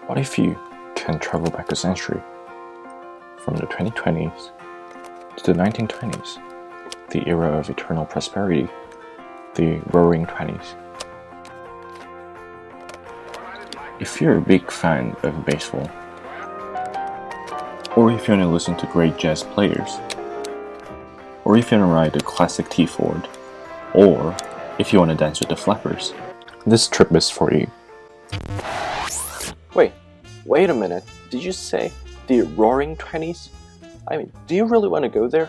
What if you can travel back a century, from the 2020s to the 1920s, the era of eternal prosperity, the roaring 20s? If you're a big fan of baseball, or if you want to listen to great jazz players, or if you want to ride a classic T-Ford, or if you want to dance with the Flappers, this trip is for you. Wait a minute, did you say the roaring 20s? Do you really want to go there?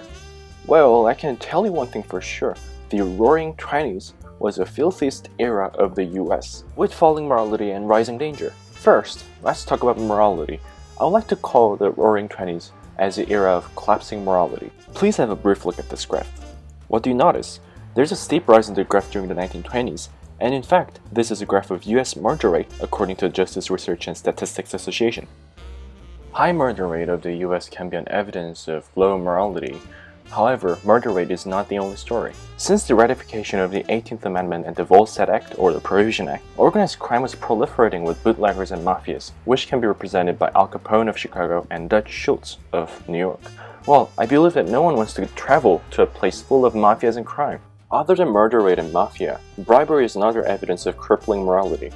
Well, I can tell you one thing for sure. The roaring 20s was the filthiest era of the US, with falling morality and rising danger. First, let's talk about morality. I would like to call the roaring 20s as the era of collapsing morality. Please have a brief look at this graph. What do you notice? There's a steep rise in the graph during the 1920s, and in fact, this is a graph of US murder rate according to the Justice Research and Statistics Association. High murder rate of the US can be an evidence of low morality. However, murder rate is not the only story. Since the ratification of the 18th Amendment and the Volstead Act, or the Prohibition Act, organized crime was proliferating with bootleggers and mafias, which can be represented by Al Capone of Chicago and Dutch Schultz of New York. Well, I believe that no one wants to travel to a place full of mafias and crime. Other than murder rate and mafia, bribery is another evidence of crippling morality.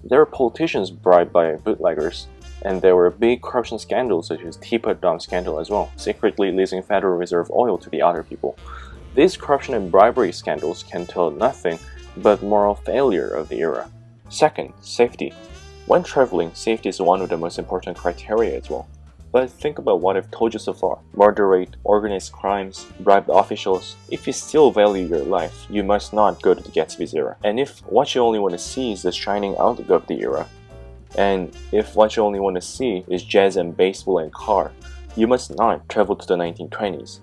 There were politicians bribed by bootleggers, and there were big corruption scandals such as Teapot Dome scandal as well, secretly leasing Federal Reserve oil to the other people. These corruption and bribery scandals can tell nothing but moral failure of the era. Second, safety. When traveling, safety is one of the most important criteria as well. But think about what I've told you so far. Murder rate, organized crimes, bribed officials. If you still value your life, you must not go to the Gatsby's era. And if what you only want to see is the shining outlook of the era, and if what you only want to see is jazz and baseball and car, you must not travel to the 1920s.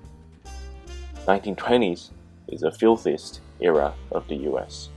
1920s is the filthiest era of the US.